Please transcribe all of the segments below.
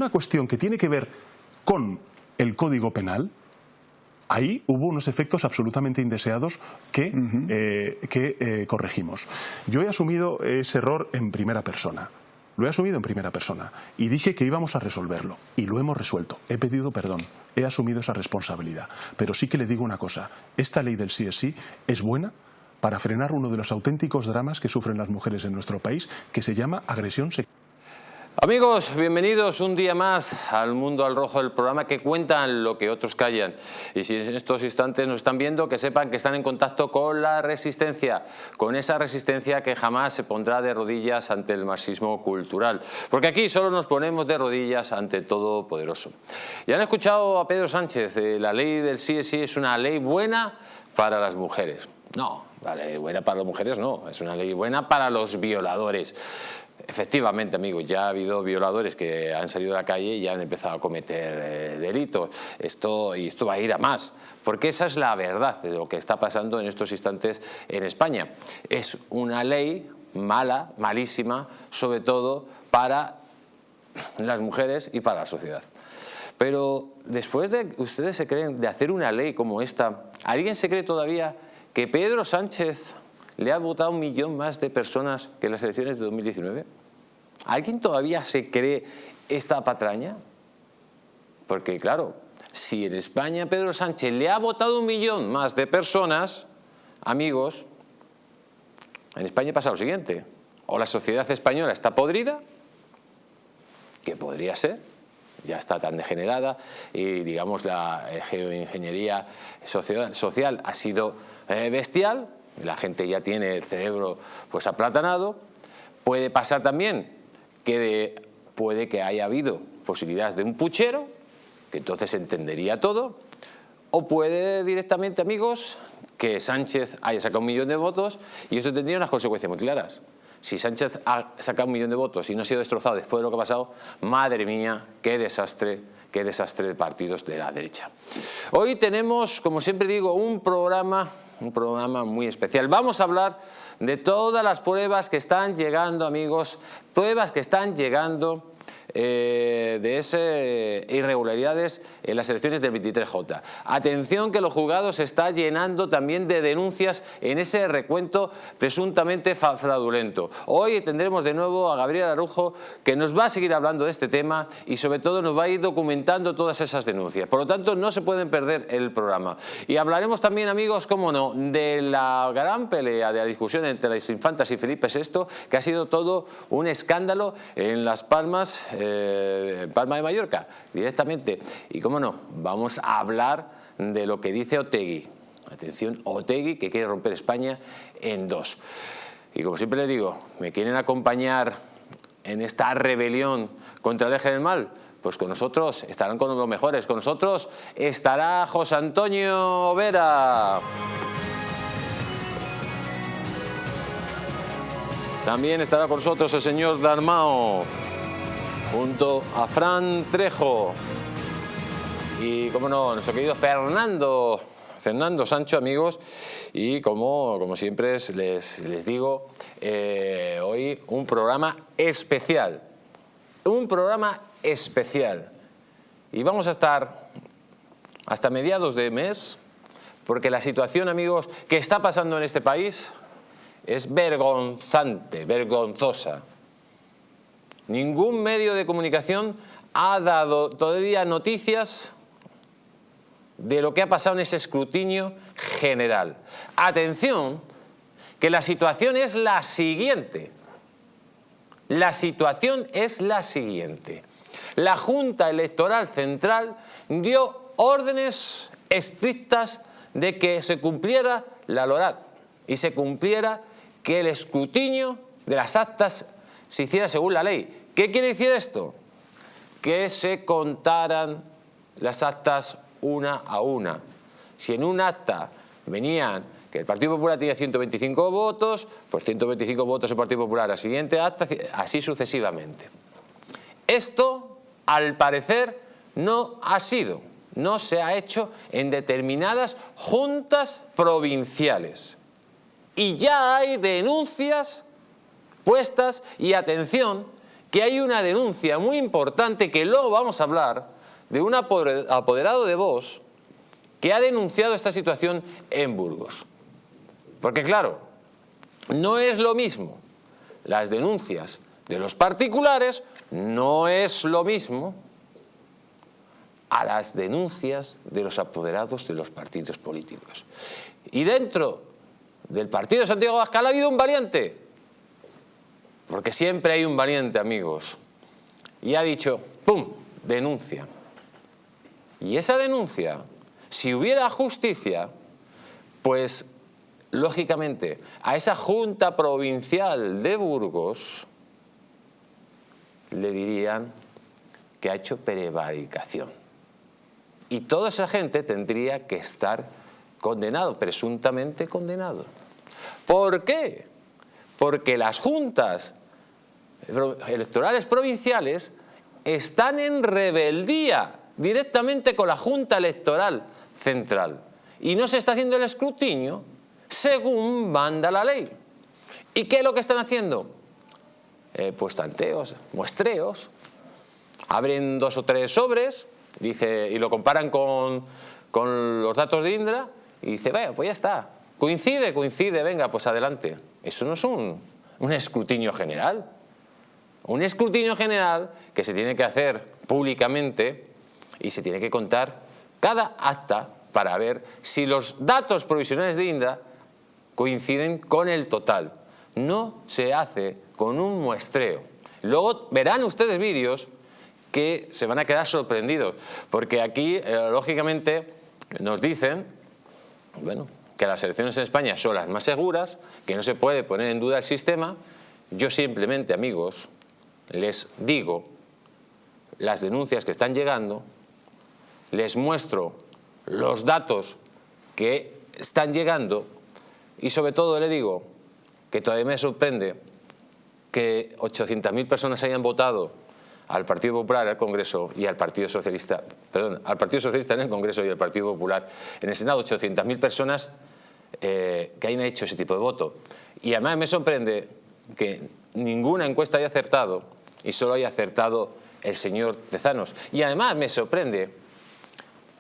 una cuestión que tiene que ver con el Código Penal, ahí hubo unos efectos absolutamente indeseados que corregimos. Yo he asumido ese error en primera persona. Lo he asumido en primera persona y dije que íbamos a resolverlo y lo hemos resuelto. He pedido perdón, he asumido esa responsabilidad. Pero sí que le digo una cosa, esta ley del sí es sí es buena para frenar uno de los auténticos dramas que sufren las mujeres en nuestro país, que se llama agresión sexual. Amigos, bienvenidos un día más al Mundo al Rojo, del programa que cuentan lo que otros callan. Y si en estos instantes nos están viendo, que sepan que están en contacto con la resistencia, con esa resistencia que jamás se pondrá de rodillas ante el marxismo cultural. Porque aquí solo nos ponemos de rodillas ante el Todopoderoso. Ya han escuchado a Pedro Sánchez, la ley del sí es una ley buena para las mujeres. No, la ley buena para las mujeres no, es una ley buena para los violadores. Efectivamente, amigos, ya ha habido violadores que han salido a la calle y ya han empezado a cometer delitos. Esto va a ir a más, porque esa es la verdad de lo que está pasando en estos instantes en España. Es una ley mala, malísima, sobre todo para las mujeres y para la sociedad. Pero después de ustedes se creen de hacer una ley como esta, ¿alguien se cree todavía que Pedro Sánchez le ha votado 1 millón más de personas que en las elecciones de 2019? ¿Alguien todavía se cree esta patraña? Porque claro, si en España Pedro Sánchez le ha votado 1 millón más de personas, amigos, en España pasa lo siguiente: o la sociedad española está podrida, que podría ser, ya está tan degenerada, y digamos la geoingeniería social ha sido bestial, la gente ya tiene el cerebro pues aplatanado. Puede pasar también que puede que haya habido posibilidades de un puchero, que entonces entendería todo, o puede directamente, amigos, que Sánchez haya sacado 1 millón de votos y eso tendría unas consecuencias muy claras. Si Sánchez ha sacado 1 millón de votos y no ha sido destrozado después de lo que ha pasado, madre mía, qué desastre de partidos de la derecha. Hoy tenemos, como siempre digo, un programa muy especial. Vamos a hablar de todas las pruebas que están llegando, amigos, pruebas que están llegando de esas irregularidades en las elecciones del 23J. Atención, que los juzgados se está llenando también de denuncias en ese recuento presuntamente fraudulento. Hoy tendremos de nuevo a Gabriel Araujo, que nos va a seguir hablando de este tema y sobre todo nos va a ir documentando todas esas denuncias. Por lo tanto, no se pueden perder el programa. Y hablaremos también, amigos, cómo no, de la gran pelea, de la discusión entre las infantas y Felipe VI, que ha sido todo un escándalo en Las Palmas, Palma de Mallorca, directamente. Y cómo no, vamos a hablar de lo que dice Otegi. Atención, Otegi, que quiere romper España en dos. Y como siempre les digo, ¿me quieren acompañar en esta rebelión contra el eje del mal? Pues con nosotros estarán con los mejores. Con nosotros estará José Antonio Vera. También estará con nosotros el señor Dalmao, junto a Fran Trejo y, como no, nuestro querido Fernando Sancho, amigos. Y como siempre les digo, hoy un programa especial. Y vamos a estar hasta mediados de mes, porque la situación, amigos, que está pasando en este país es vergonzosa. Ningún medio de comunicación ha dado todavía noticias de lo que ha pasado en ese escrutinio general. Atención, que la situación es la siguiente. La Junta Electoral Central dio órdenes estrictas de que se cumpliera la LORAT y se cumpliera que el escrutinio de las actas se hiciera según la ley. ¿Qué quiere decir esto? Que se contaran las actas una a una. Si en un acta venían que el Partido Popular tenía 125 votos, pues 125 votos el Partido Popular, la siguiente acta, así sucesivamente. Esto, al parecer, no se ha hecho en determinadas juntas provinciales. Y ya hay denuncias puestas, y atención, que hay una denuncia muy importante, que luego vamos a hablar, de un apoderado de Vox que ha denunciado esta situación en Burgos. Porque claro, no es lo mismo las denuncias de los particulares, no es lo mismo a las denuncias de los apoderados de los partidos políticos. Y dentro del partido de Santiago Abascal ha habido un valiente, porque siempre hay un valiente, amigos, y ha dicho, ¡pum!, denuncia. Y esa denuncia, si hubiera justicia, pues lógicamente a esa Junta Provincial de Burgos le dirían que ha hecho prevaricación. Y toda esa gente tendría que estar condenado, presuntamente condenado. ¿Por qué? Porque las juntas electorales provinciales están en rebeldía directamente con la Junta Electoral Central. Y no se está haciendo el escrutinio según manda la ley. ¿Y qué es lo que están haciendo? Pues tanteos, muestreos. Abren 2 o 3 sobres, dice, y lo comparan con los datos de Indra, y dice, vaya, pues ya está. Coincide, venga, pues adelante. Eso no es un escrutinio general. Un escrutinio general que se tiene que hacer públicamente y se tiene que contar cada acta para ver si los datos provisionales de Indra coinciden con el total. No se hace con un muestreo. Luego verán ustedes vídeos que se van a quedar sorprendidos, porque aquí, lógicamente, nos dicen, bueno, que las elecciones en España son las más seguras, que no se puede poner en duda el sistema. Yo simplemente, amigos, les digo las denuncias que están llegando, les muestro los datos que están llegando y sobre todo le digo que todavía me sorprende que 800.000 personas hayan votado al Partido Popular en el Congreso y al Partido Socialista, perdón, al Partido Socialista en el Congreso y al Partido Popular en el Senado, 800.000 personas que hayan hecho ese tipo de voto. Y además me sorprende que ninguna encuesta haya acertado y solo haya acertado el señor Tezanos. Y además me sorprende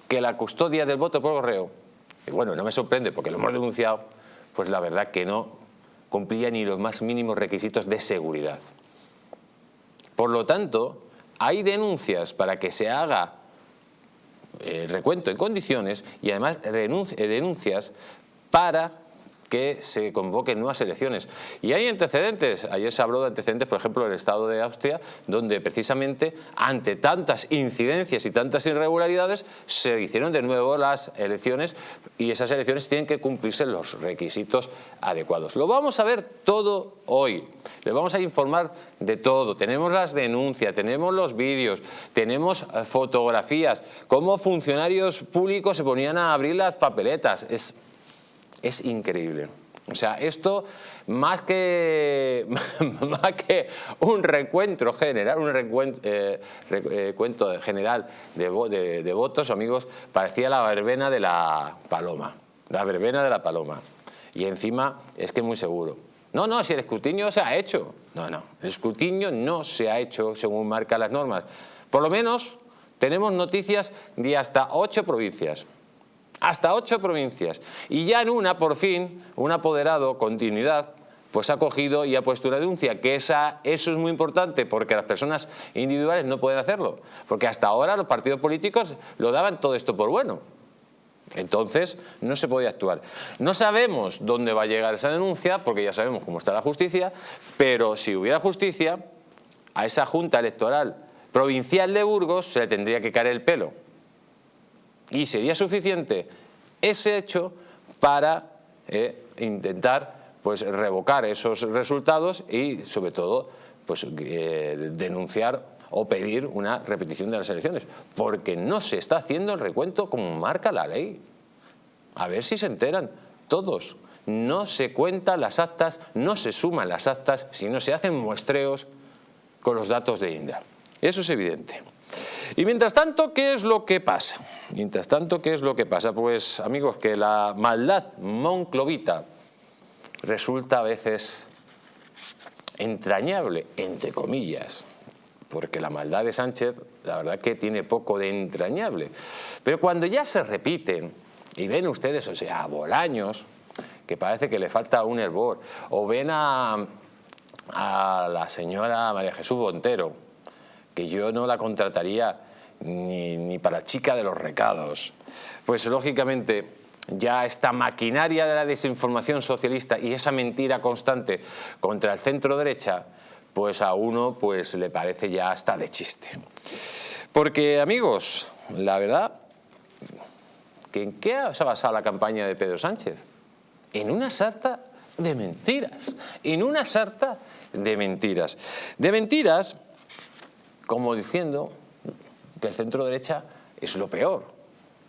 que la custodia del voto por correo, y bueno, no me sorprende porque lo hemos denunciado, pues la verdad que no cumplía ni los más mínimos requisitos de seguridad. Por lo tanto, hay denuncias para que se haga el recuento en condiciones y además denuncias para que se convoquen nuevas elecciones. Y hay antecedentes, ayer se habló de antecedentes, por ejemplo, en el estado de Austria, donde precisamente ante tantas incidencias y tantas irregularidades se hicieron de nuevo las elecciones y esas elecciones tienen que cumplirse los requisitos adecuados. Lo vamos a ver todo hoy, le vamos a informar de todo. Tenemos las denuncias, tenemos los vídeos, tenemos fotografías, cómo funcionarios públicos se ponían a abrir las papeletas. Es increíble. O sea, esto más que un recuento general, recuento general de votos, amigos, parecía la verbena de la paloma. La verbena de la paloma. Y encima es que es muy seguro. No, si el escrutinio se ha hecho. No, el escrutinio no se ha hecho según marcan las normas. Por lo menos tenemos noticias de hasta 8 provincias. Hasta 8 provincias. Y ya en una, por fin, un apoderado, Continuidad, pues ha cogido y ha puesto una denuncia, que eso es muy importante porque las personas individuales no pueden hacerlo. Porque hasta ahora los partidos políticos lo daban todo esto por bueno. Entonces no se podía actuar. No sabemos dónde va a llegar esa denuncia, porque ya sabemos cómo está la justicia, pero si hubiera justicia, a esa Junta Electoral Provincial de Burgos se le tendría que caer el pelo. Y sería suficiente ese hecho para intentar pues, revocar esos resultados y, sobre todo, pues, denunciar o pedir una repetición de las elecciones. Porque no se está haciendo el recuento como marca la ley. A ver si se enteran todos. No se cuentan las actas, no se suman las actas, sino se hacen muestreos con los datos de Indra. Eso es evidente. Y mientras tanto, ¿qué es lo que pasa? Pues, amigos, que la maldad monclovita resulta a veces entrañable, entre comillas. porque la maldad de Sánchez, la verdad que tiene poco de entrañable. Pero cuando ya se repiten, y ven ustedes, o sea, a Bolaños, que parece que le falta un hervor, o ven a la señora María Jesús Montero, que yo no la contrataría ni para chica de los recados, pues lógicamente ya esta maquinaria de la desinformación socialista y esa mentira constante contra el centro derecha, pues a uno pues le parece ya hasta de chiste. Porque, amigos, la verdad, que ¿en qué se ha basado la campaña de Pedro Sánchez? En una sarta de mentiras, en una sarta de mentiras. De mentiras, como diciendo que el centro derecha es lo peor,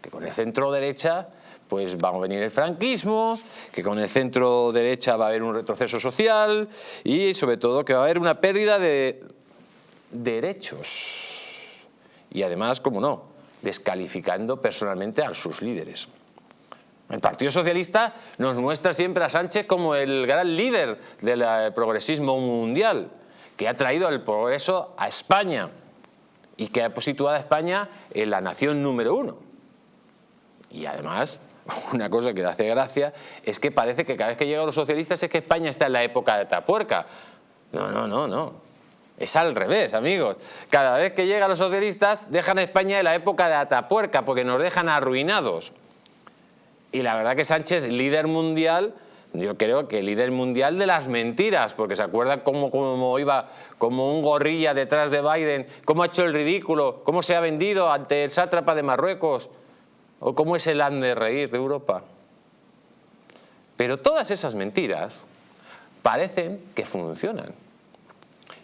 que con el centro derecha pues va a venir el franquismo, que con el centro derecha va a haber un retroceso social y sobre todo que va a haber una pérdida de derechos. Y además, como no, descalificando personalmente a sus líderes. El Partido Socialista nos muestra siempre a Sánchez como el gran líder del progresismo mundial, que ha traído el progreso a España y que ha situado a España en la nación número 1. Y además, una cosa que hace gracia es que parece que cada vez que llegan los socialistas es que España está en la época de Atapuerca. No. Es al revés, amigos. Cada vez que llegan los socialistas dejan a España en la época de Atapuerca porque nos dejan arruinados. Y la verdad que Sánchez, líder mundial, yo creo que líder mundial de las mentiras, porque se acuerdan cómo iba como un gorrilla detrás de Biden, cómo ha hecho el ridículo, cómo se ha vendido ante el sátrapa de Marruecos, o cómo es el hazme reír de Europa. Pero todas esas mentiras parecen que funcionan.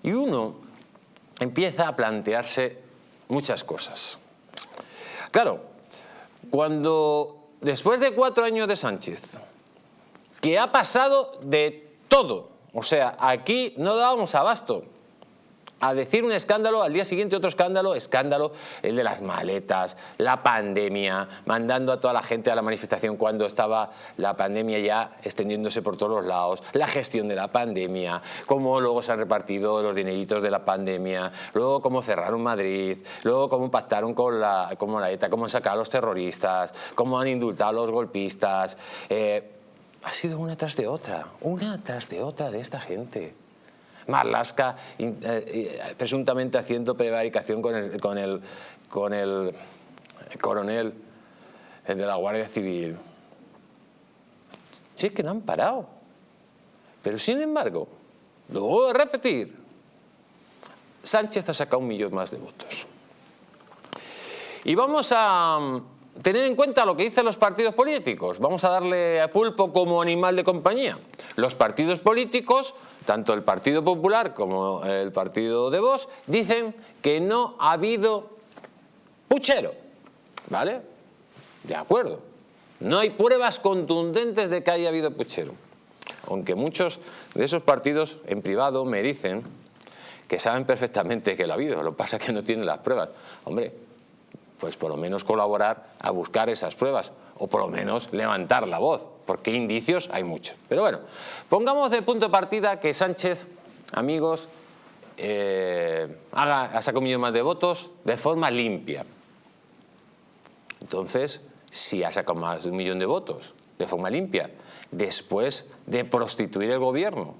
Y uno empieza a plantearse muchas cosas. Claro, cuando después de 4 años de Sánchez, que ha pasado de todo, o sea, aquí no dábamos abasto a decir un escándalo, al día siguiente otro escándalo, el de las maletas, la pandemia, mandando a toda la gente a la manifestación cuando estaba la pandemia ya extendiéndose por todos los lados, la gestión de la pandemia, cómo luego se han repartido los dineritos de la pandemia, luego cómo cerraron Madrid, luego cómo pactaron con la ETA, cómo han sacado a los terroristas, cómo han indultado a los golpistas. Ha sido una tras de otra de esta gente. Marlaska presuntamente haciendo prevaricación con el coronel de la Guardia Civil. Sí, es que no han parado. Pero sin embargo, lo voy a repetir, Sánchez ha sacado 1 millón más de votos. Y vamos a tener en cuenta lo que dicen los partidos políticos. Vamos a darle a pulpo como animal de compañía. Los partidos políticos, tanto el Partido Popular como el partido de Vox, dicen que no ha habido puchero. ¿Vale? De acuerdo. No hay pruebas contundentes de que haya habido puchero. Aunque muchos de esos partidos en privado me dicen que saben perfectamente que lo ha habido. Lo que pasa es que no tienen las pruebas. Hombre, pues por lo menos colaborar a buscar esas pruebas o por lo menos levantar la voz, porque indicios hay muchos. Pero bueno, pongamos de punto de partida que Sánchez, amigos, ha sacado 1 millón más de votos de forma limpia. Entonces, si ha sacado más de 1 millón de votos de forma limpia, después de prostituir el gobierno,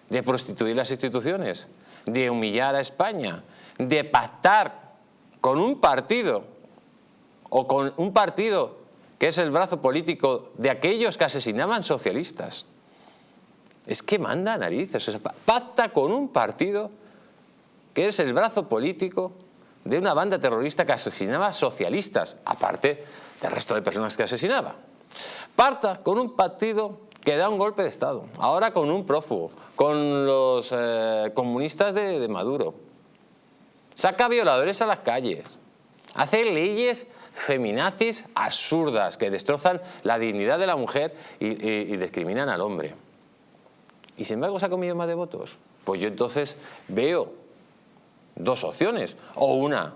de prostituir las instituciones, de humillar a España, de pactar con un partido o con un partido que es el brazo político de aquellos que asesinaban socialistas. Es que manda narices. Pacta con un partido que es el brazo político de una banda terrorista que asesinaba socialistas, aparte del resto de personas que asesinaba. Pacta con un partido que da un golpe de Estado, ahora con un prófugo, con los comunistas de Maduro. Saca violadores a las calles, hace leyes feminazis absurdas que destrozan la dignidad de la mujer y discriminan al hombre. Y sin embargo saca 1 millón más de votos. Pues yo entonces veo 2 opciones. O una,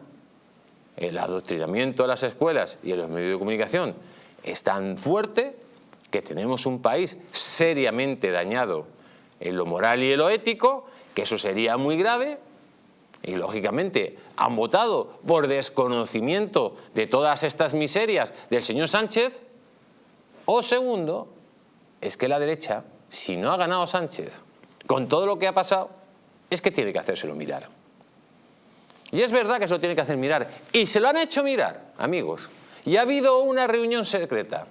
el adoctrinamiento de las escuelas y en los medios de comunicación es tan fuerte que tenemos un país seriamente dañado en lo moral y en lo ético, que eso sería muy grave. y lógicamente han votado por desconocimiento de todas estas miserias del señor Sánchez, o segundo, es que la derecha, si no ha ganado Sánchez, con todo lo que ha pasado, es que tiene que hacérselo mirar. Y es verdad que se lo tiene que hacer mirar, y se lo han hecho mirar, amigos. Y ha habido una reunión secreta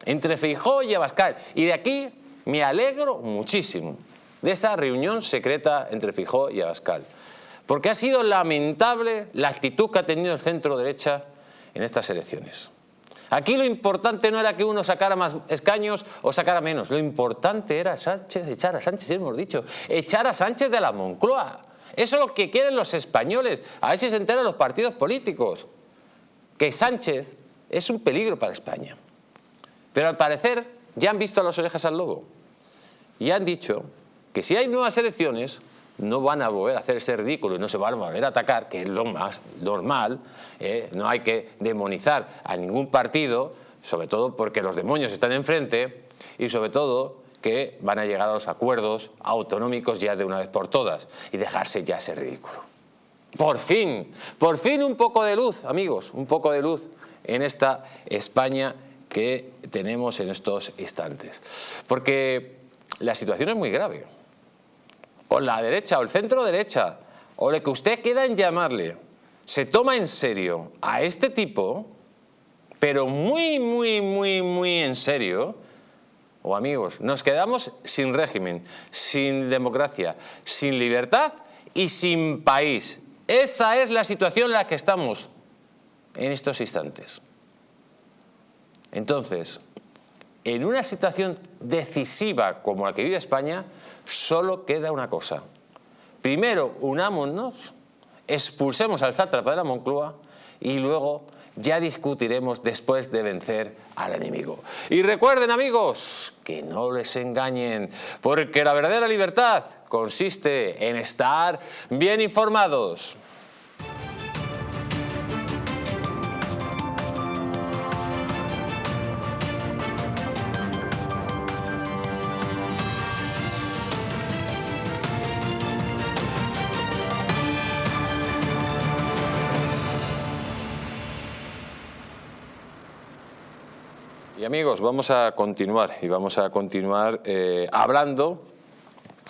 entre Feijóo y Abascal, y de aquí me alegro muchísimo, de esa reunión secreta entre Feijóo y Abascal. Porque ha sido lamentable la actitud que ha tenido el centro derecha en estas elecciones. Aquí lo importante no era que uno sacara más escaños o sacara menos. Lo importante era Sánchez, echar a Sánchez, hemos dicho, echar a Sánchez de la Moncloa. Eso es lo que quieren los españoles. A ver si se enteran los partidos políticos. Que Sánchez es un peligro para España. Pero al parecer ya han visto a las orejas al lobo. Y han dicho que si hay nuevas elecciones no van a volver a hacer ese ridículo y no se van a volver a atacar, que es lo más normal. No hay que demonizar a ningún partido, sobre todo porque los demonios están enfrente, y sobre todo que van a llegar a los acuerdos autonómicos ya de una vez por todas y dejarse ya ese ridículo. Por fin un poco de luz, amigos, un poco de luz en esta España que tenemos en estos instantes. Porque la situación es muy grave. O la derecha, o el centro derecha, o lo que usted quiera en llamarle, se toma en serio a este tipo, pero muy en serio, o amigos, nos quedamos sin régimen, sin democracia, sin libertad y sin país. Esa es la situación en la que estamos en estos instantes. Entonces, en una situación decisiva como la que vive España, solo queda una cosa. Primero, unámonos, expulsemos al sátrapa de la Moncloa y luego ya discutiremos después de vencer al enemigo. Y recuerden, amigos, que no les engañen, porque la verdadera libertad consiste en estar bien informados. Y amigos, vamos a continuar hablando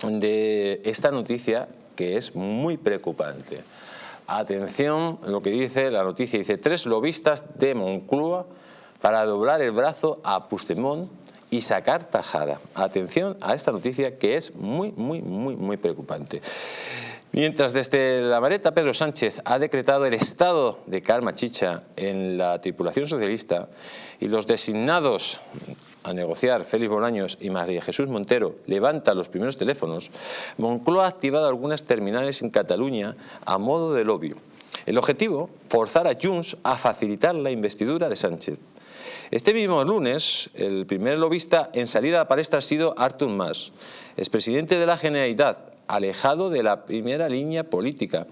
de esta noticia que es muy preocupante. Atención a lo que dice la noticia. Dice: 3 lobistas de Moncloa para doblar el brazo a Puigdemont y sacar tajada. Atención a esta noticia que es muy preocupante. Mientras desde La Mareta Pedro Sánchez ha decretado el estado de calma chicha en la tripulación socialista y los designados a negociar, Félix Bolaños y María Jesús Montero, levantan los primeros teléfonos, Moncloa ha activado algunas terminales en Cataluña a modo de lobby. El objetivo, forzar a Junts a facilitar la investidura de Sánchez. Este mismo lunes, el primer lobista en salir a la palestra ha sido Artur Mas, expresidente de la Generalitat, alejado de la primera línea política.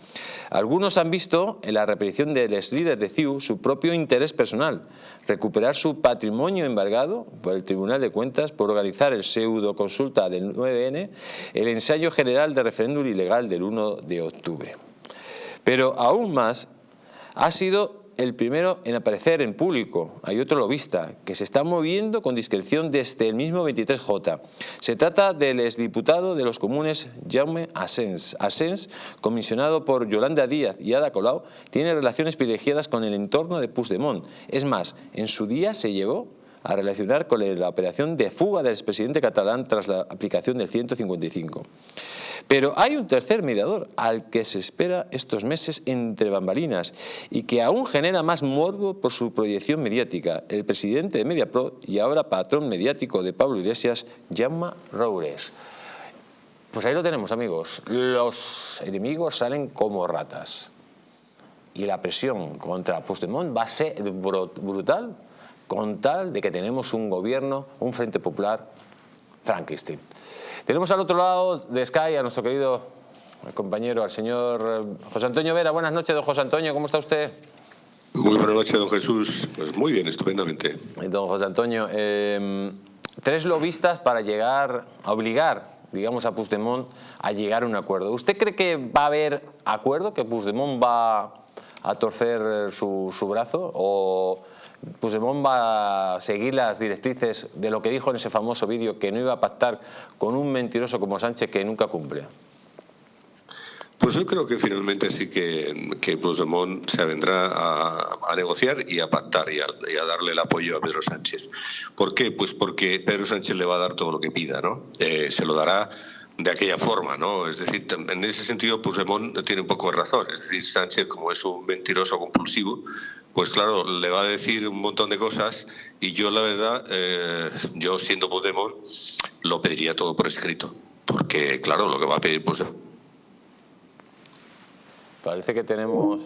Algunos han visto en la reaparición del exlíder de CiU su propio interés personal, recuperar su patrimonio embargado por el Tribunal de Cuentas por organizar el pseudo consulta del 9N, el ensayo general de referéndum ilegal del 1 de octubre. Pero aún más, ha sido el primero en aparecer en público. Hay otro lobista que se está moviendo con discreción desde el mismo 23J. Se trata del exdiputado de los comunes Jaume Asens. Asens, comisionado por Yolanda Díaz y Ada Colau, tiene relaciones privilegiadas con el entorno de Puigdemont. Es más, en su día se llevó a relacionar con la operación de fuga del expresidente catalán tras la aplicación del 155. Pero hay un tercer mediador al que se espera estos meses entre bambalinas y que aún genera más morbo por su proyección mediática, el presidente de Mediapro y ahora patrón mediático de Pablo Iglesias, Jaume Roures. Pues ahí lo tenemos, amigos. Los enemigos salen como ratas y la presión contra Puigdemont va a ser brutal, con tal de que tenemos un gobierno, un Frente Popular Frankenstein. Tenemos al otro lado de Sky a nuestro querido compañero, al señor José Antonio Vera. Buenas noches, don José Antonio, ¿cómo está usted? Muy buenas noches, don Jesús. Pues muy bien, estupendamente. Don José Antonio, 3 lobistas para llegar a obligar digamos, a Puigdemont a llegar a un acuerdo. ¿Usted cree que va a haber acuerdo, que Puigdemont va a torcer su brazo, o Puigdemont va a seguir las directrices de lo que dijo en ese famoso vídeo, que no iba a pactar con un mentiroso como Sánchez que nunca cumple? Pues yo creo que finalmente sí que Puigdemont se vendrá a negociar y a pactar y a darle el apoyo a Pedro Sánchez. ¿Por qué? Pues porque Pedro Sánchez le va a dar todo lo que pida, ¿no? Se lo dará de aquella forma, ¿no? Es decir, en ese sentido Puigdemont tiene un poco de razón. Es decir, Sánchez, como es un mentiroso compulsivo, pues claro, le va a decir un montón de cosas, y yo la verdad, yo siendo Puigdemont, lo pediría todo por escrito. Porque claro, lo que va a pedir Puigdemont... Parece que tenemos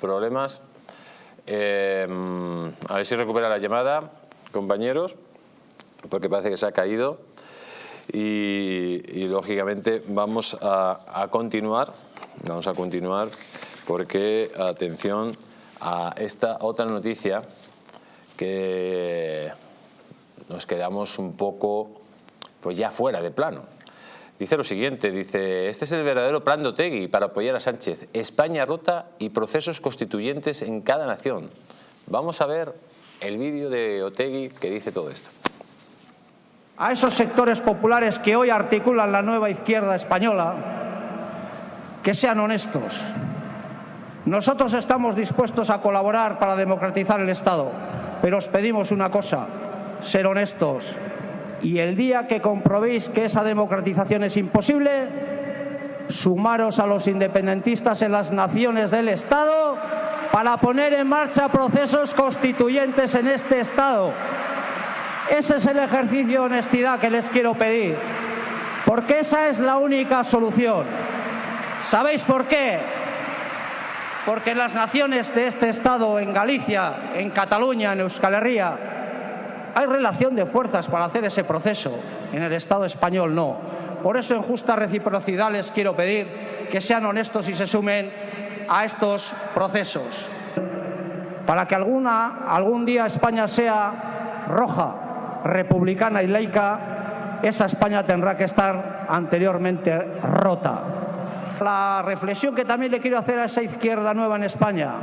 problemas. A ver si recupera la llamada, compañeros, porque parece que se ha caído. Y lógicamente vamos a continuar. Vamos a continuar porque, atención a esta otra noticia, que nos quedamos un poco pues ya fuera de plano. Dice lo siguiente, dice: este es el verdadero plan de Otegi para apoyar a Sánchez. España rota y procesos constituyentes en cada nación. Vamos a ver el vídeo de Otegi que dice todo esto. A esos sectores populares que hoy articulan la nueva izquierda española, que sean honestos. Nosotros estamos dispuestos a colaborar para democratizar el Estado, pero os pedimos una cosa: ser honestos. Y el día que comprobéis que esa democratización es imposible, sumaros a los independentistas en las naciones del Estado para poner en marcha procesos constituyentes en este Estado. Ese es el ejercicio de honestidad que les quiero pedir, porque esa es la única solución. ¿Sabéis por qué? Porque en las naciones de este Estado, en Galicia, en Cataluña, en Euskal Herria, hay relación de fuerzas para hacer ese proceso. En el Estado español no. Por eso, en justa reciprocidad, les quiero pedir que sean honestos y se sumen a estos procesos. Para que algún día España sea roja, republicana y laica, esa España tendrá que estar anteriormente rota. La reflexión que también le quiero hacer a esa izquierda nueva en España: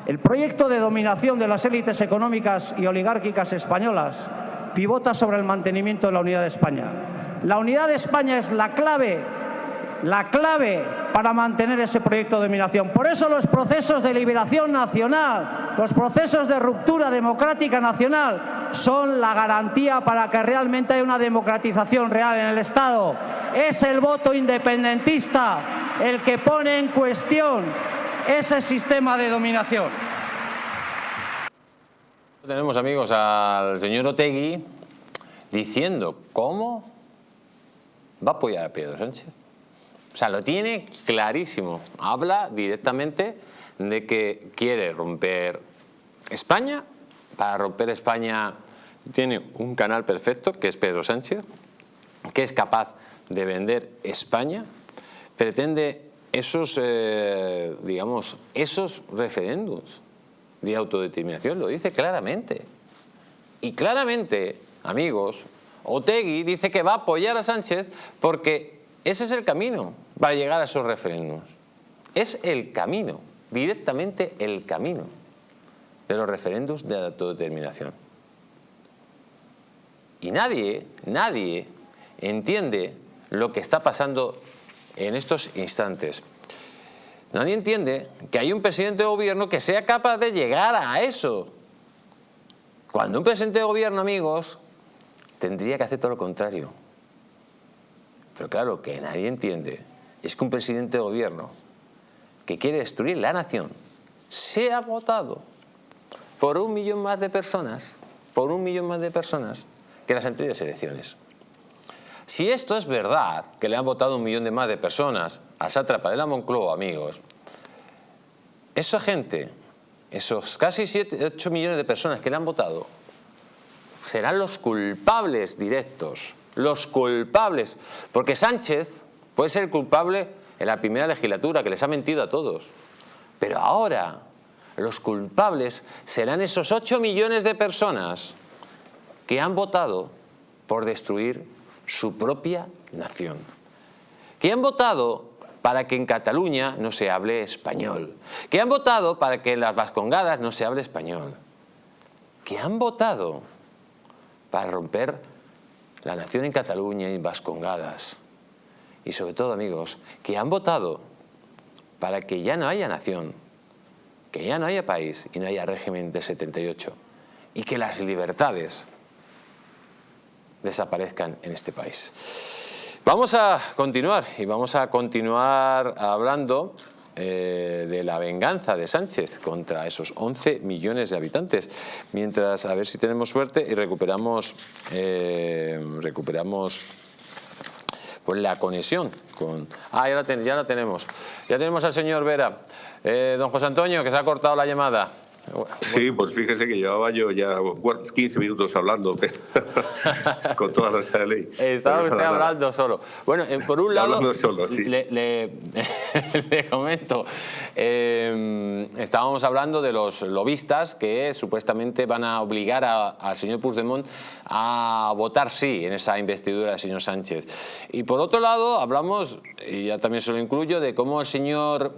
el proyecto de dominación de las élites económicas y oligárquicas españolas pivota sobre el mantenimiento de la unidad de España. La unidad de España es la clave para mantener ese proyecto de dominación. Por eso los procesos de liberación nacional, los procesos de ruptura democrática nacional son la garantía para que realmente haya una democratización real en el Estado. Es el voto independentista el que pone en cuestión ese sistema de dominación. Tenemos, amigos, al señor Otegi diciendo cómo va a apoyar a Pedro Sánchez. O sea, lo tiene clarísimo. Habla directamente de que quiere romper España. Para romper España tiene un canal perfecto, que es Pedro Sánchez, que es capaz de vender España. Pretende esos referéndums de autodeterminación, lo dice claramente. Y claramente, amigos, Otegi dice que va a apoyar a Sánchez porque ese es el camino para llegar a esos referéndums. Es el camino, directamente el camino de los referéndums de autodeterminación. Y nadie entiende lo que está pasando en estos instantes. Nadie entiende que hay un presidente de gobierno que sea capaz de llegar a eso. Cuando un presidente de gobierno, amigos, tendría que hacer todo lo contrario. Pero claro, lo que nadie entiende es que un presidente de gobierno que quiere destruir la nación sea votado por 1 millón más de personas, que las anteriores elecciones. Si esto es verdad, que le han votado 1 millón más de personas al sátrapa de la Moncloa, amigos, esa gente, esos casi 8 millones de personas que le han votado, serán los culpables directos, los culpables. Porque Sánchez puede ser el culpable en la primera legislatura, que les ha mentido a todos. Pero ahora los culpables serán esos 8 millones de personas que han votado por destruir su propia nación. Que han votado para que en Cataluña no se hable español. Que han votado para que en las Vascongadas no se hable español. Que han votado para romper la nación en Cataluña y en Vascongadas. Y sobre todo, amigos, que han votado para que ya no haya nación, que ya no haya país y no haya régimen de 78 y que las libertades desaparezcan en este país. Vamos a continuar hablando de la venganza de Sánchez contra esos 11 millones de habitantes, mientras a ver si tenemos suerte y recuperamos pues la conexión con... ya la tenemos al señor Vera. Don José Antonio, que se ha cortado la llamada. Sí, pues fíjese que llevaba yo ya 15 minutos hablando con toda la ley. Estaba usted hablando solo. Bueno, por un lado, hablando solo, sí. le comento, estábamos hablando de los lobistas que supuestamente van a obligar al señor Puigdemont a votar sí en esa investidura del señor Sánchez. Y por otro lado, hablamos, y ya también se lo incluyo, de cómo el señor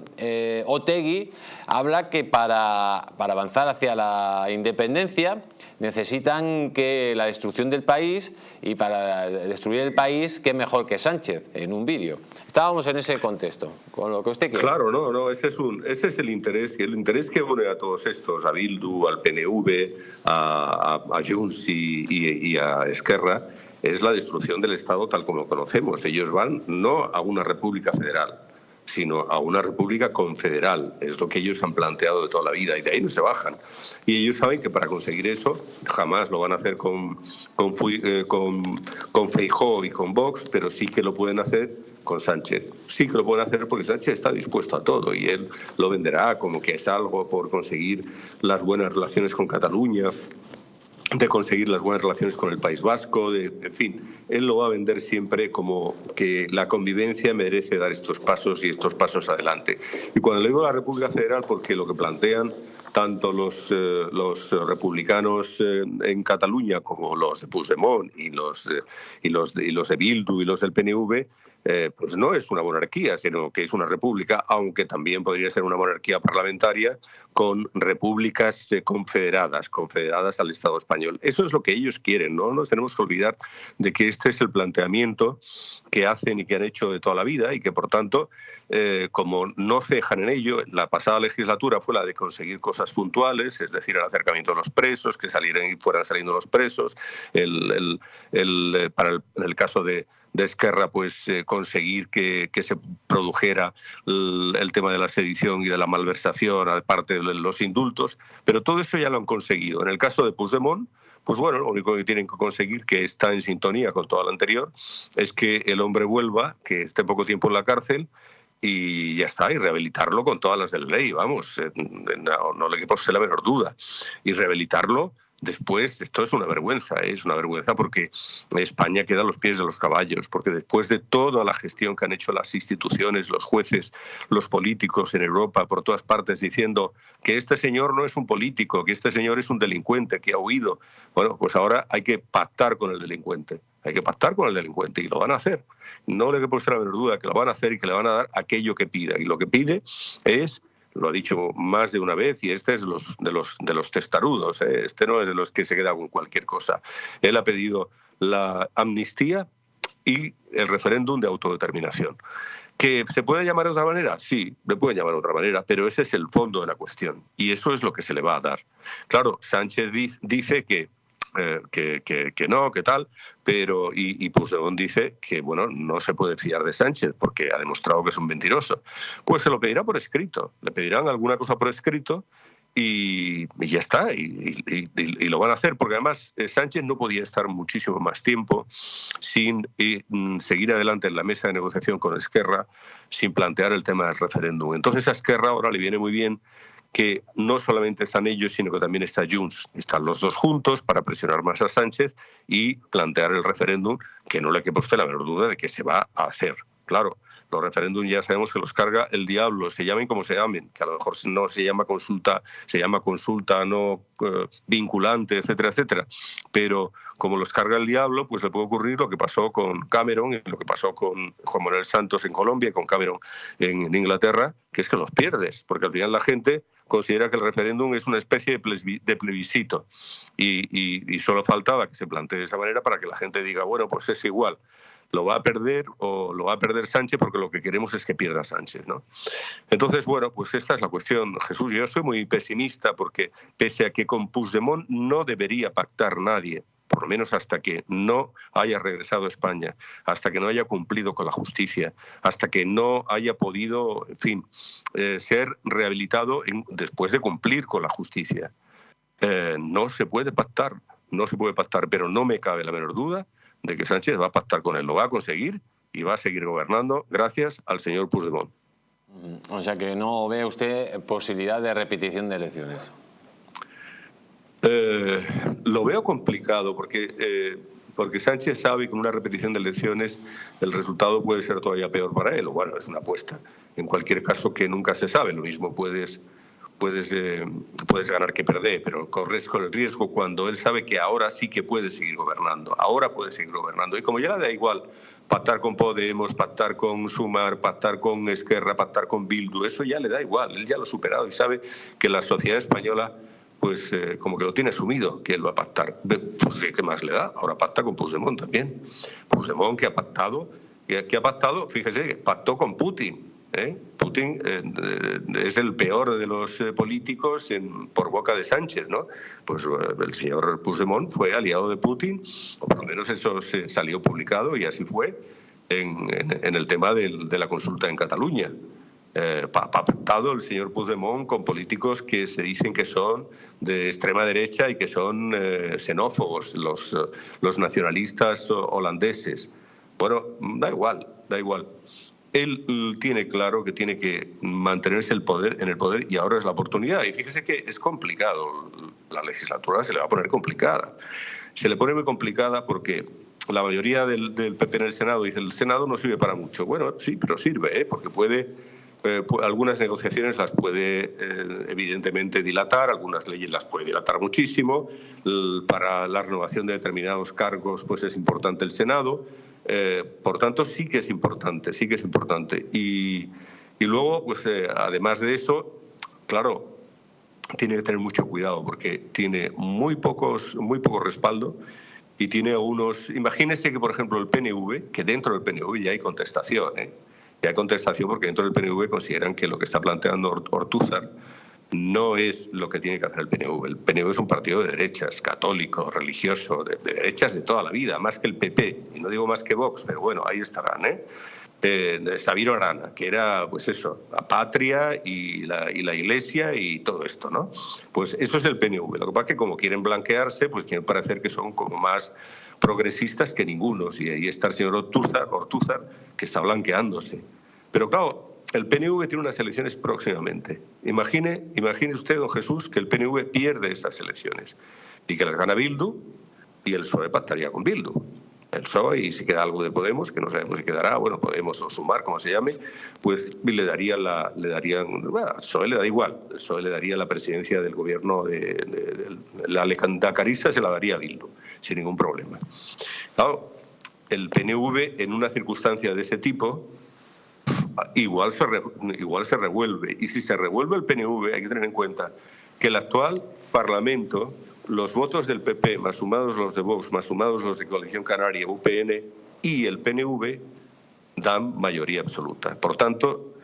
Otegi habla que para avanzar hacia la independencia necesitan que la destrucción del país, y para destruir el país, qué mejor que Sánchez, en un vídeo. Estábamos en ese contexto, con lo que usted quiere. Claro, no, ese es el interés, y el interés que une a todos estos, a Bildu, al PNV, a Junts y a Esquerra, es la destrucción del Estado tal como lo conocemos. Ellos van no a una república federal, sino a una república confederal. Es lo que ellos han planteado de toda la vida y de ahí no se bajan. Y ellos saben que para conseguir eso jamás lo van a hacer con Feijóo y con Vox, pero sí que lo pueden hacer con Sánchez. Sí que lo pueden hacer porque Sánchez está dispuesto a todo y él lo venderá como que es algo por conseguir las buenas relaciones con Cataluña, de conseguir las buenas relaciones con el País Vasco, en fin, él lo va a vender siempre como que la convivencia merece dar estos pasos y estos pasos adelante. Y cuando le digo a la República Federal, porque lo que plantean tanto los republicanos en Cataluña como los de Puigdemont y los de Bildu y los del PNV, pues no es una monarquía, sino que es una república, aunque también podría ser una monarquía parlamentaria con repúblicas confederadas al Estado español. Eso es lo que ellos quieren, no nos tenemos que olvidar de que este es el planteamiento que hacen y que han hecho de toda la vida y que, por tanto, como no cejan en ello, la pasada legislatura fue la de conseguir cosas puntuales, es decir, el acercamiento de los presos, que salieran y fueran saliendo los presos, en el caso de Esquerra, pues conseguir que se produjera el tema de la sedición y de la malversación, aparte de los indultos, pero todo eso ya lo han conseguido. En el caso de Puigdemont, pues bueno, lo único que tienen que conseguir, que está en sintonía con todo lo anterior, es que el hombre vuelva, que esté poco tiempo en la cárcel, y ya está, y rehabilitarlo con todas las de la ley, vamos, no le quepa la menor duda, y rehabilitarlo. Después, esto es una vergüenza porque España queda a los pies de los caballos, porque después de toda la gestión que han hecho las instituciones, los jueces, los políticos en Europa, por todas partes, diciendo que este señor no es un político, que este señor es un delincuente, que ha huido, bueno, pues ahora hay que pactar con el delincuente. Y lo van a hacer. No le quepa la menor duda que lo van a hacer y que le van a dar aquello que pida. Y lo que pide es... Lo ha dicho más de una vez y este es de los testarudos, ¿eh? Este no es de los que se queda con cualquier cosa. Él ha pedido la amnistía y el referéndum de autodeterminación. ¿Que se puede llamar de otra manera? Sí, le pueden llamar de otra manera, pero ese es el fondo de la cuestión y eso es lo que se le va a dar. Claro, Sánchez dice que no, que tal, pero y Puigdemont dice que bueno, no se puede fiar de Sánchez porque ha demostrado que es un mentiroso. Pues se lo pedirá por escrito, le pedirán alguna cosa por escrito y ya está, y lo van a hacer, porque además Sánchez no podía estar muchísimo más tiempo sin seguir adelante en la mesa de negociación con Esquerra, sin plantear el tema del referéndum. Entonces a Esquerra ahora le viene muy bien que no solamente están ellos, sino que también está Junts. Están los dos juntos para presionar más a Sánchez y plantear el referéndum, que no le quepa usted la menor duda de que se va a hacer. Claro, Los referéndums ya sabemos que los carga el diablo, se llamen como se llamen, que a lo mejor no se llama consulta no vinculante, etcétera, etcétera. Pero como los carga el diablo, pues le puede ocurrir lo que pasó con Cameron y lo que pasó con Juan Manuel Santos en Colombia y con Cameron en Inglaterra, que es que los pierdes, porque al final la gente considera que el referéndum es una especie de plebiscito y solo faltaba que se plantee de esa manera para que la gente diga, bueno, pues es igual, lo va a perder o lo va a perder Sánchez porque lo que queremos es que pierda Sánchez, ¿no? Entonces, bueno, pues esta es la cuestión, Jesús. Yo soy muy pesimista porque pese a que con Puigdemont no debería pactar nadie, por lo menos hasta que no haya regresado a España, hasta que no haya cumplido con la justicia, hasta que no haya podido, en fin, ser rehabilitado después de cumplir con la justicia. No se puede pactar, pero no me cabe la menor duda de que Sánchez va a pactar con él, lo va a conseguir y va a seguir gobernando gracias al señor Puigdemont. O sea que no ve usted posibilidad de repetición de elecciones. Lo veo complicado porque Sánchez sabe que con una repetición de elecciones el resultado puede ser todavía peor para él. Bueno, es una apuesta. En cualquier caso, que nunca se sabe. Lo mismo puedes ganar que perder, pero corres con el riesgo cuando él sabe que ahora sí que puede seguir gobernando. Ahora puede seguir gobernando. Y como ya le da igual pactar con Podemos, pactar con Sumar, pactar con Esquerra, pactar con Bildu, eso ya le da igual. Él ya lo ha superado y sabe que la sociedad española pues como que lo tiene asumido, que él va a pactar. Pues ¿qué más le da? Ahora pacta con Puigdemont también. Puigdemont que ha pactado, fíjese, pactó con Putin. Putin es el peor de los políticos por boca de Sánchez, ¿no? Pues el señor Puigdemont fue aliado de Putin, o por lo menos eso se salió publicado y así fue en el tema de la consulta en Cataluña. Ha pactado el señor Puigdemont con políticos que se dicen que son de extrema derecha y que son xenófobos, los nacionalistas holandeses. Bueno, da igual. Él tiene claro que tiene que mantenerse en el poder y ahora es la oportunidad. Y fíjese que es complicado, la legislatura se le va a poner complicada. Se le pone muy complicada porque la mayoría del PP en el Senado dice el Senado no sirve para mucho. Bueno, sí, pero sirve, porque algunas negociaciones las puede evidentemente dilatar, algunas leyes las puede dilatar muchísimo. Para la renovación de determinados cargos pues es importante el Senado. Por tanto, sí que es importante. Y luego, pues además de eso, claro, tiene que tener mucho cuidado porque tiene muy poco respaldo y tiene unos... Imagínese que, por ejemplo, el PNV, que dentro del PNV ya hay contestación, Ya hay contestación porque dentro del PNV consideran que lo que está planteando Ortúzar no es lo que tiene que hacer el PNV. El PNV es un partido de derechas, católico, religioso, de derechas de toda la vida, más que el PP, y no digo más que Vox, pero bueno, ahí estarán, de Sabino Arana, que era, pues eso, la patria y la iglesia y todo esto, ¿no? Pues eso es el PNV. Lo que pasa es que como quieren blanquearse, pues quieren parecer que son como más progresistas que ningunos, y ahí está el señor Ortúzar, que está blanqueándose. Pero claro, el PNV tiene unas elecciones próximamente. Imagine usted, don Jesús, que el PNV pierde esas elecciones y que las gana Bildu y el PSOE pactaría con Bildu. El PSOE, y si queda algo de Podemos, que no sabemos si quedará, bueno, Podemos o Sumar, como se llame, pues le darían, bueno, al PSOE le da igual, el PSOE le daría la presidencia del gobierno de la Lehendakariza, se la daría a Bildu, sin ningún problema. Claro, el PNV, en una circunstancia de ese tipo, igual se revuelve. Y si se revuelve el PNV, hay que tener en cuenta que el actual Parlamento, los votos del PP, más sumados los de Vox, más sumados los de Coalición Canaria, UPN y el PNV, dan mayoría absoluta. Por tanto,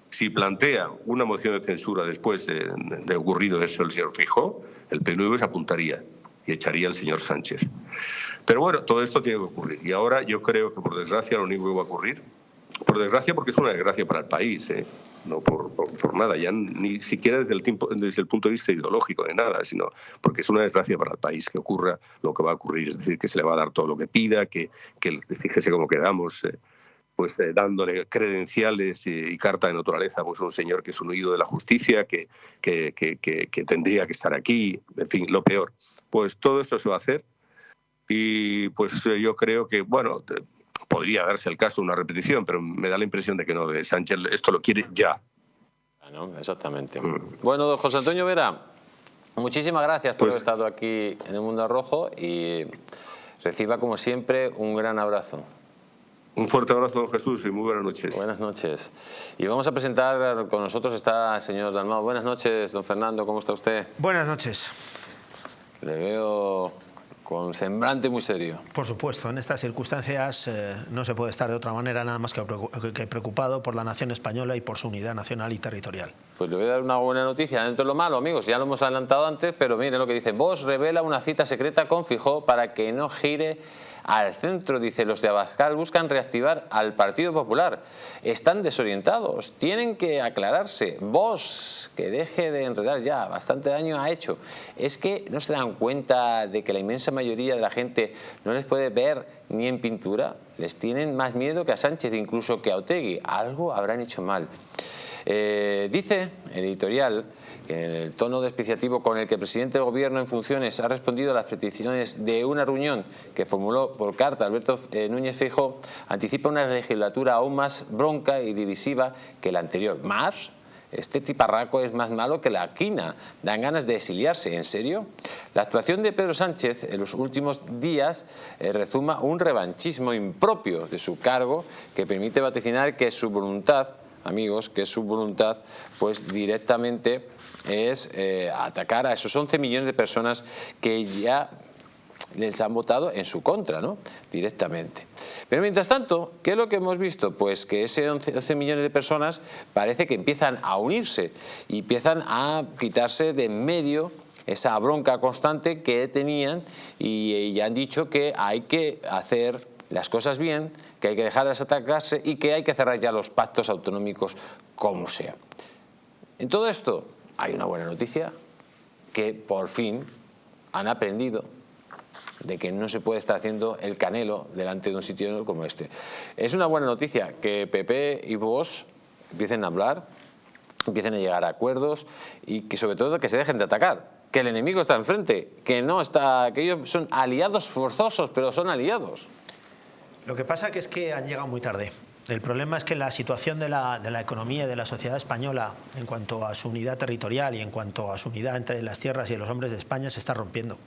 si plantea una moción de censura después de ocurrido eso el señor Feijóo, el PNV se apuntaría y echaría al señor Sánchez. Pero bueno, todo esto tiene que ocurrir. Y ahora yo creo que, por desgracia, lo único que va a ocurrir, por desgracia porque es una desgracia para el país, no por nada, ya ni siquiera desde el punto de vista ideológico de nada, sino porque es una desgracia para el país que ocurra lo que va a ocurrir, es decir, que se le va a dar todo lo que pida, que fíjese cómo quedamos, pues dándole credenciales y carta de naturaleza pues a un señor que es un huido de la justicia, que tendría que estar aquí, en fin, lo peor. Pues todo esto se va a hacer y pues yo creo que, bueno, podría darse el caso una repetición, pero me da la impresión de que no, de Sánchez esto lo quiere ya. Bueno, exactamente. Bueno, don José Antonio Vera, muchísimas gracias por haber estado aquí en El Mundo al Rojo y reciba, como siempre, un gran abrazo. Un fuerte abrazo, don Jesús, y muy buenas noches. Buenas noches. Y vamos a presentar, con nosotros está el señor Dalmau. Buenas noches, don Fernando, ¿cómo está usted? Buenas noches. Le veo con semblante muy serio. Por supuesto, en estas circunstancias no se puede estar de otra manera nada más que preocupado por la nación española y por su unidad nacional y territorial. Pues le voy a dar una buena noticia dentro de lo malo, amigos. Ya lo hemos adelantado antes, pero miren lo que dice. Vox revela una cita secreta con Feijóo para que no gire al centro. Dice, los de Abascal buscan reactivar al Partido Popular. Están desorientados, tienen que aclararse. Vox, que deje de enredar ya, bastante daño ha hecho. Es que no se dan cuenta de que la inmensa mayoría de la gente no les puede ver ni en pintura. Les tienen más miedo que a Sánchez, incluso que a Otegi. Algo habrán hecho mal. Dice el editorial que en el tono despreciativo con el que el presidente del gobierno en funciones ha respondido a las peticiones de una reunión que formuló por carta Alberto Núñez Feijóo, anticipa una legislatura aún más bronca y divisiva que la anterior. Más, este tiparraco es más malo que la quina. Dan ganas de exiliarse. ¿En serio? La actuación de Pedro Sánchez en los últimos días rezuma un revanchismo impropio de su cargo que permite vaticinar que su voluntad, amigos, que su voluntad pues directamente es atacar a esos 11 millones de personas que ya les han votado en su contra, ¿no? Directamente. Pero mientras tanto, ¿qué es lo que hemos visto? Pues que ese 11 millones de personas parece que empiezan a unirse y empiezan a quitarse de en medio esa bronca constante que tenían y ya han dicho que hay que hacer las cosas bien, que hay que dejar de atacarse y que hay que cerrar ya los pactos autonómicos como sea. En todo esto hay una buena noticia, que por fin han aprendido de que no se puede estar haciendo el Canelo delante de un sitio como este. Es una buena noticia que PP y Vox empiecen a hablar, empiecen a llegar a acuerdos y que sobre todo que se dejen de atacar, que el enemigo está enfrente, que no está, que ellos son aliados forzosos, pero son aliados. Lo que pasa es que han llegado muy tarde. El problema es que la situación de la economía y de la sociedad española en cuanto a su unidad territorial y en cuanto a su unidad entre las tierras y los hombres de España se está rompiendo.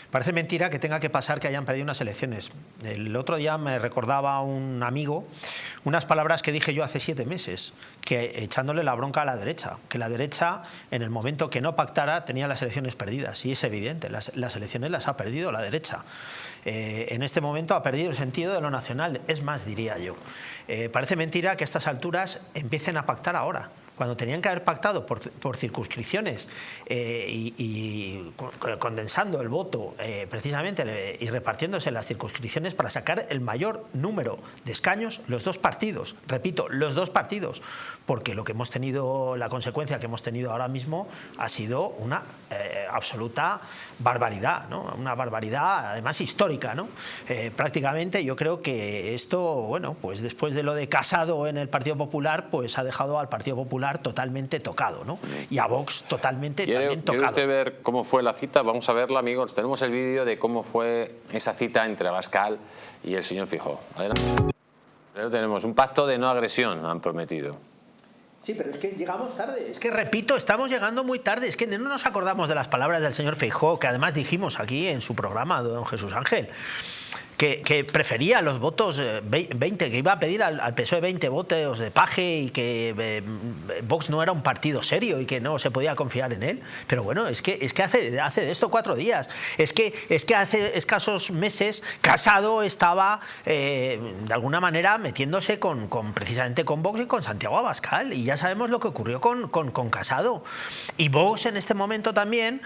Parece mentira que tenga que pasar que hayan perdido unas elecciones. El otro día me recordaba un amigo unas palabras que dije yo hace 7 meses, que echándole la bronca a la derecha, que la derecha en el momento que no pactara tenía las elecciones perdidas. Y es evidente, las elecciones las ha perdido la derecha. En este momento ha perdido el sentido de lo nacional. Es más, diría yo, parece mentira que a estas alturas empiecen a pactar ahora, cuando tenían que haber pactado por circunscripciones y condensando el voto precisamente y repartiéndose las circunscripciones para sacar el mayor número de escaños los dos partidos, repito, los dos partidos, porque lo que hemos tenido, la consecuencia que hemos tenido ahora mismo ha sido una absoluta barbaridad, ¿no? Una barbaridad además histórica, ¿no? Prácticamente yo creo que esto, bueno, pues después de lo de Casado en el Partido Popular, pues ha dejado al Partido Popular totalmente tocado, ¿no? Y a Vox totalmente también tocado. ¿Quiere usted ver cómo fue la cita? Vamos a verla, amigos. Tenemos el vídeo de cómo fue esa cita entre Abascal y el señor Feijóo. Adelante. Pero tenemos un pacto de no agresión, han prometido. Sí, pero es que llegamos tarde. Es que, repito, estamos llegando muy tarde. Es que no nos acordamos de las palabras del señor Feijóo, que además dijimos aquí en su programa, don Jesús Ángel, que prefería los votos 20, que iba a pedir al PSOE 20 votos de paje y que Vox no era un partido serio y que no se podía confiar en él. Pero bueno, es que hace de esto 4 días. Es que hace escasos meses Casado estaba de alguna manera metiéndose precisamente con Vox y con Santiago Abascal, y ya sabemos lo que ocurrió con Casado. Y Vox en este momento también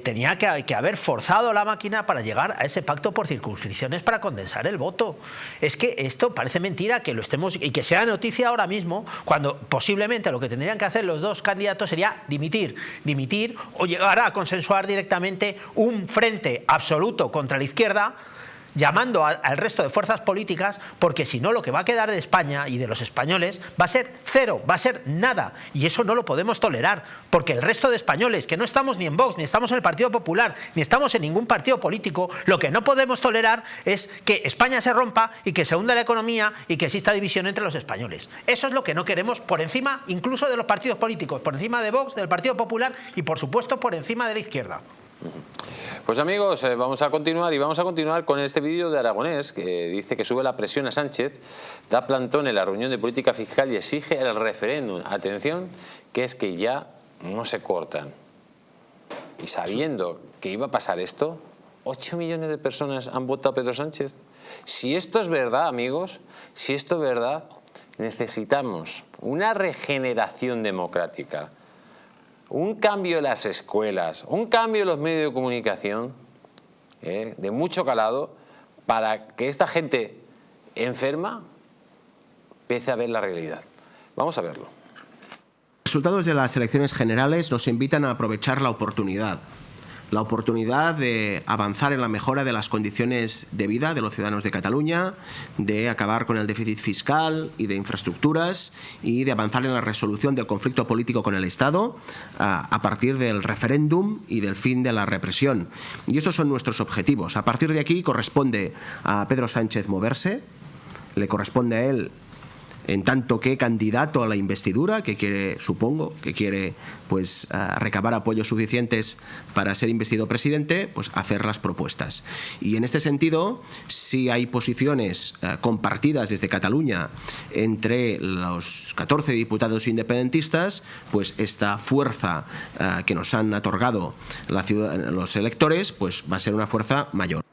tenía que haber forzado la máquina para llegar a ese pacto por circunscripciones para condensar el voto. Es que esto parece mentira que lo estemos y que sea noticia ahora mismo, cuando posiblemente lo que tendrían que hacer los dos candidatos sería dimitir o llegar a consensuar directamente un frente absoluto contra la izquierda, llamando al resto de fuerzas políticas, porque si no lo que va a quedar de España y de los españoles va a ser cero, va a ser nada, y eso no lo podemos tolerar, porque el resto de españoles, que no estamos ni en Vox, ni estamos en el Partido Popular, ni estamos en ningún partido político, lo que no podemos tolerar es que España se rompa y que se hunda la economía y que exista división entre los españoles. Eso es lo que no queremos, por encima incluso de los partidos políticos, por encima de Vox, del Partido Popular y por supuesto por encima de la izquierda. Pues amigos, vamos a continuar con este vídeo de Aragonés, que dice que sube la presión a Sánchez, da plantón en la reunión de política fiscal y exige el referéndum. Atención, que es que ya no se cortan. Y sabiendo que iba a pasar esto, 8 millones de personas han votado a Pedro Sánchez. Si esto es verdad, amigos, si esto es verdad, necesitamos una regeneración democrática, un cambio en las escuelas, un cambio en los medios de comunicación, de mucho calado, para que esta gente enferma empiece a ver la realidad. Vamos a verlo. Los resultados de las elecciones generales nos invitan a aprovechar la oportunidad de avanzar en la mejora de las condiciones de vida de los ciudadanos de Cataluña, de acabar con el déficit fiscal y de infraestructuras y de avanzar en la resolución del conflicto político con el Estado a partir del referéndum y del fin de la represión. Y esos son nuestros objetivos. A partir de aquí corresponde a Pedro Sánchez moverse, le corresponde a él, en tanto que candidato a la investidura, que quiere, supongo, que quiere pues recabar apoyos suficientes para ser investido presidente, pues hacer las propuestas. Y en este sentido, si hay posiciones compartidas desde Cataluña entre los 14 diputados independentistas, pues esta fuerza que nos han otorgado los electores, pues va a ser una fuerza mayor.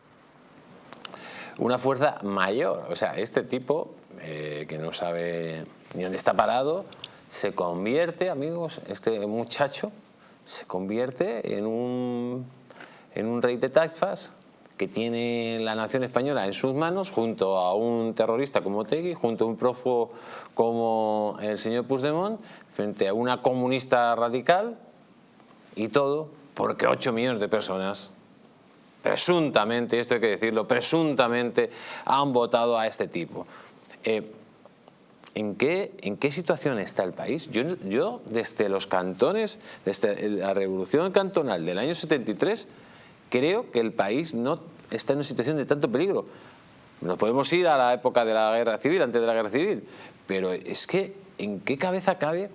Una fuerza mayor, o sea, este tipo que no sabe ni dónde está parado, se convierte, amigos, este muchacho se convierte en un rey de taifas que tiene la nación española en sus manos, junto a un terrorista como Otegi, junto a un prófugo como el señor Puigdemont, frente a una comunista radical, y todo porque 8 millones de personas presuntamente, esto hay que decirlo, presuntamente han votado a este tipo. ¿En qué situación está el país? Yo desde los cantones, desde la revolución cantonal del año 73, creo que el país no está en una situación de tanto peligro. Nos podemos ir a la época de la guerra civil, antes de la guerra civil, pero es que ¿en qué cabeza cabe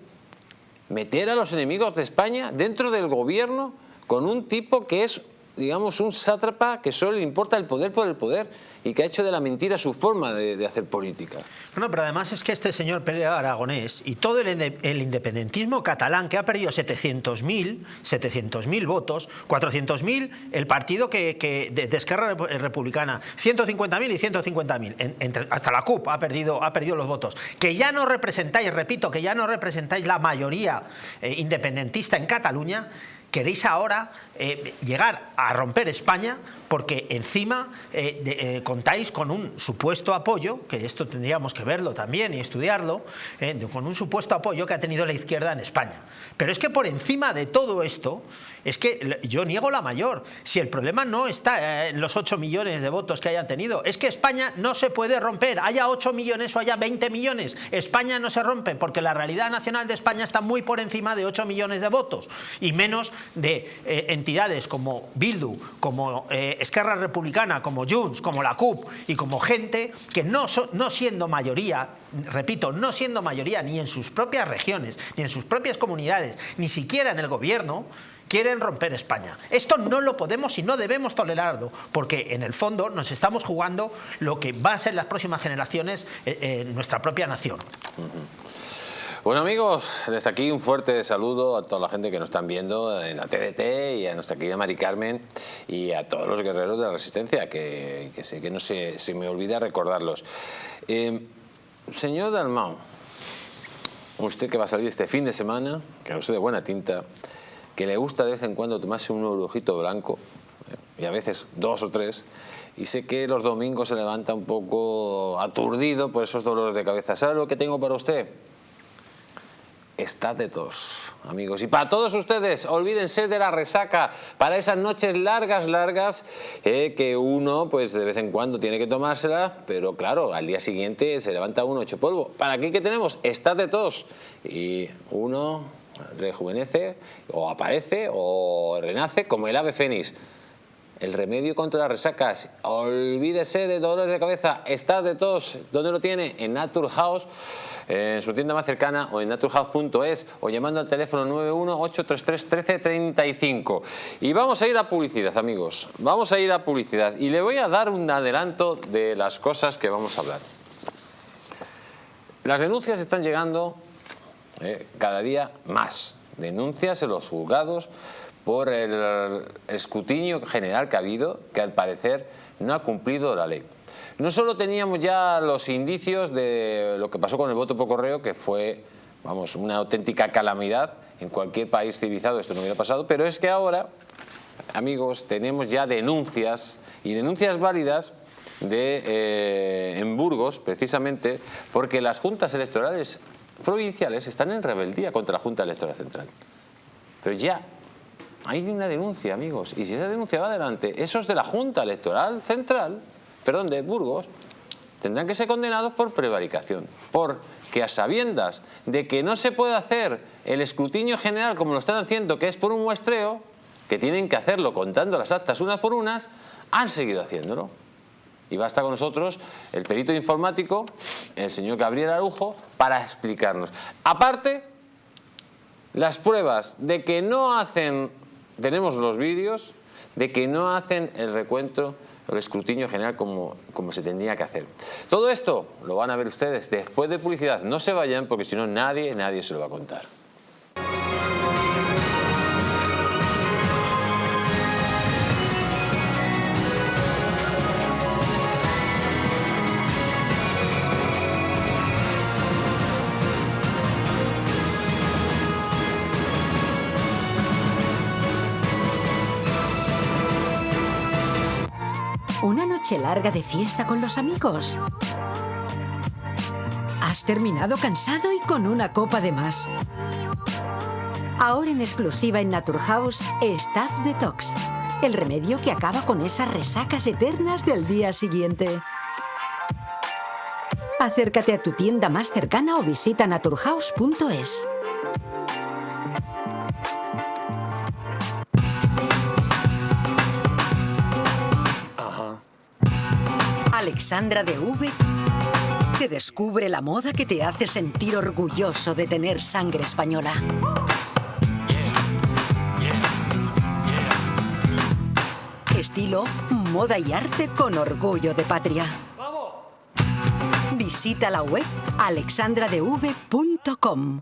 meter a los enemigos de España dentro del gobierno con un tipo que es, digamos, un sátrapa que solo le importa el poder por el poder y que ha hecho de la mentira su forma de hacer política? Bueno, pero además es que este señor Pere Aragonés y todo el independentismo catalán, que ha perdido 700.000 votos, 400.000 el partido de Esquerra Republicana, 150.000 y 150.000, hasta la CUP ha perdido los votos, que ya no representáis, repito, que ya no representáis la mayoría independentista en Cataluña. Queréis ahora llegar a romper España porque encima contáis con un supuesto apoyo, que esto tendríamos que verlo también y estudiarlo, con un supuesto apoyo que ha tenido la izquierda en España. Pero es que por encima de todo esto, es que yo niego la mayor. Si el problema no está en los 8 millones de votos que hayan tenido, es que España no se puede romper, haya 8 millones o haya 20 millones. España no se rompe porque la realidad nacional de España está muy por encima de 8 millones de votos y menos de entidades como Bildu, como Esquerra Republicana, como Junts, como la CUP y como gente que no siendo mayoría, repito, no siendo mayoría ni en sus propias regiones, ni en sus propias comunidades, ni siquiera en el gobierno, quieren romper España. Esto no lo podemos y no debemos tolerarlo, porque en el fondo nos estamos jugando lo que va a ser las próximas generaciones en nuestra propia nación. Bueno, amigos, desde aquí un fuerte saludo a toda la gente que nos están viendo en la TDT y a nuestra querida Mari Carmen y a todos los guerreros de la Resistencia, que sé que no se me olvida recordarlos. Señor Dalmau, usted que va a salir este fin de semana, que no sé de buena tinta, que le gusta de vez en cuando tomarse un orujito blanco, y a veces 2 o 3, y sé que los domingos se levanta un poco aturdido por esos dolores de cabeza. ¿Sabe lo que tengo para usted? Está de tos, amigos. Y para todos ustedes, olvídense de la resaca para esas noches largas, que uno pues de vez en cuando tiene que tomársela, pero claro, al día siguiente se levanta uno hecho polvo. ¿Para qué tenemos? Está de tos. Y uno rejuvenece, o aparece, o renace como el ave fénix. El remedio contra las resacas. Olvídese de dolores de cabeza. Está de tos. ¿Dónde lo tiene? En Naturhaus, en su tienda más cercana, o en naturhaus.es, o llamando al teléfono 918331335. Y vamos a ir a publicidad, amigos. Vamos a ir a publicidad. Y le voy a dar un adelanto de las cosas que vamos a hablar. Las denuncias están llegando cada día más. Denuncias en los juzgados por el escrutinio general que ha habido, que al parecer no ha cumplido la ley. No solo teníamos ya los indicios de lo que pasó con el voto por correo, que fue, vamos, una auténtica calamidad. En cualquier país civilizado esto no hubiera pasado, pero es que ahora, amigos, tenemos ya denuncias, y denuncias válidas, en Burgos, precisamente, porque las juntas electorales provinciales están en rebeldía contra la Junta Electoral Central. Pero ya hay una denuncia, amigos, y si esa denuncia va adelante, esos de la Junta Electoral Central, perdón, de Burgos, tendrán que ser condenados por prevaricación, porque a sabiendas de que no se puede hacer el escrutinio general como lo están haciendo, que es por un muestreo, que tienen que hacerlo contando las actas unas por unas, han seguido haciéndolo. Y va a estar con nosotros el perito informático, el señor Gabriel Arujo, para explicarnos. Aparte, las pruebas de que no hacen, tenemos los vídeos, de que no hacen el recuento, el escrutinio general como se tendría que hacer. Todo esto lo van a ver ustedes después de publicidad. No se vayan, porque si no nadie se lo va a contar. ¿Una noche larga de fiesta con los amigos? ¿Has terminado cansado y con una copa de más? Ahora en exclusiva en Naturhaus, Staff Detox, el remedio que acaba con esas resacas eternas del día siguiente. Acércate a tu tienda más cercana o visita naturhaus.es. Alexandra DV te descubre la moda que te hace sentir orgulloso de tener sangre española. Estilo, moda y arte con orgullo de patria. Visita la web alexandradv.com.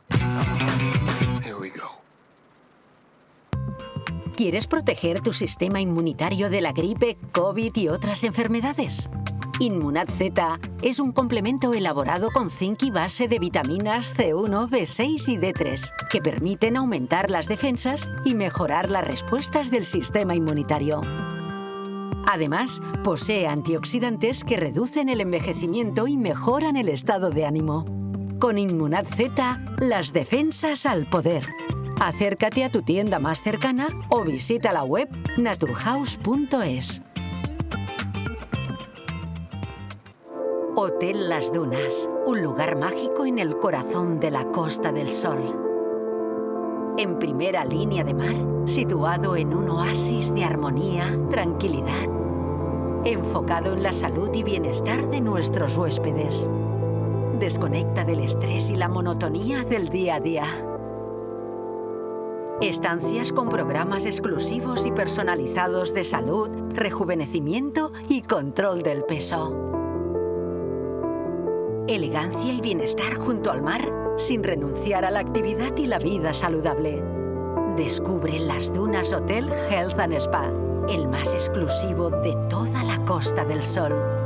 ¿Quieres proteger tu sistema inmunitario de la gripe, COVID y otras enfermedades? Inmunad Z es un complemento elaborado con zinc y base de vitaminas C1, B6 y D3 que permiten aumentar las defensas y mejorar las respuestas del sistema inmunitario. Además, posee antioxidantes que reducen el envejecimiento y mejoran el estado de ánimo. Con Inmunad Z, las defensas al poder. Acércate a tu tienda más cercana o visita la web naturhaus.es. Hotel Las Dunas, un lugar mágico en el corazón de la Costa del Sol. En primera línea de mar, situado en un oasis de armonía, tranquilidad, enfocado en la salud y bienestar de nuestros huéspedes. Desconecta del estrés y la monotonía del día a día. Estancias con programas exclusivos y personalizados de salud, rejuvenecimiento y control del peso. Elegancia y bienestar junto al mar, sin renunciar a la actividad y la vida saludable. Descubre Las Dunas Hotel Health and Spa, el más exclusivo de toda la Costa del Sol.